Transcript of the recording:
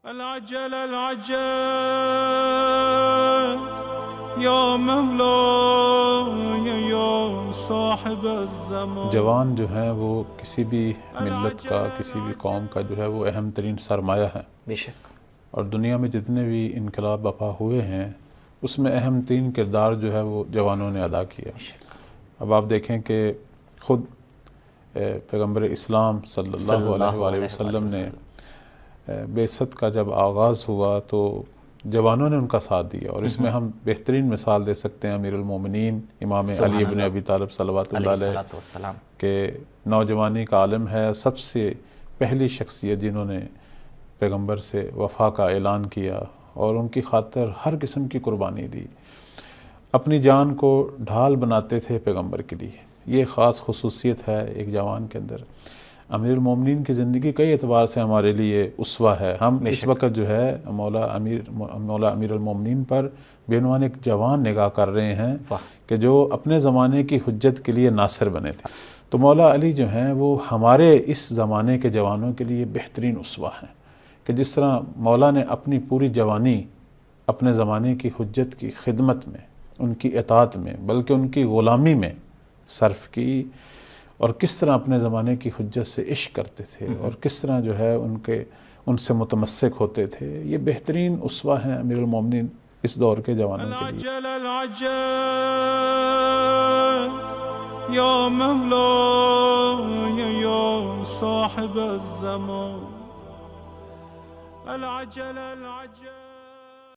العجل العجل یا مولا یا صاحب الزمان. جوان جو ہیں وہ کسی بھی ملت کا، کسی بھی قوم کا جو ہے وہ اہم ترین سرمایہ ہے. بے شک. اور دنیا میں جتنے بھی انقلاب برپا ہوئے ہیں اس میں اہم ترین کردار جو ہے وہ جوانوں نے ادا کیا. اب آپ دیکھیں کہ خود پیغمبر اسلام صلی اللہ علیہ وآلہ وسلم نے بعثت کا جب آغاز ہوا تو جوانوں نے ان کا ساتھ دیا، اور اس میں ہم بہترین مثال دے سکتے ہیں امیر المومنین امام علی بن ابی طالب صلوات اللہ علیہ کہ نوجوانی کا عالم ہے، سب سے پہلی شخصیت جنہوں نے پیغمبر سے وفا کا اعلان کیا اور ان کی خاطر ہر قسم کی قربانی دی، اپنی جان کو ڈھال بناتے تھے پیغمبر کے لیے. یہ خاص خصوصیت ہے ایک جوان کے اندر. امیر المومنین کی زندگی کئی اعتبار سے ہمارے لیے اسوہ ہے. ہم اس وقت جو ہے مولا امیر المومنین پر بعنوان ایک جوان نگاہ کر رہے ہیں کہ جو اپنے زمانے کی حجت کے لیے ناصر بنے تھے. تو مولا علی جو ہیں وہ ہمارے اس زمانے کے جوانوں کے لیے بہترین اسوہ ہیں کہ جس طرح مولا نے اپنی پوری جوانی اپنے زمانے کی حجت کی خدمت میں، ان کی اطاعت میں، بلکہ ان کی غلامی میں صرف کی، اور کس طرح اپنے زمانے کی حجت سے عشق کرتے تھے اور کس طرح جو ہے ان سے متمسک ہوتے تھے. یہ بہترین اسوہ ہیں امیر المومنین اس دور کے جوانوں کے لیے. العجل العجل یا مولا یا صاحب الزمان. العجل العجل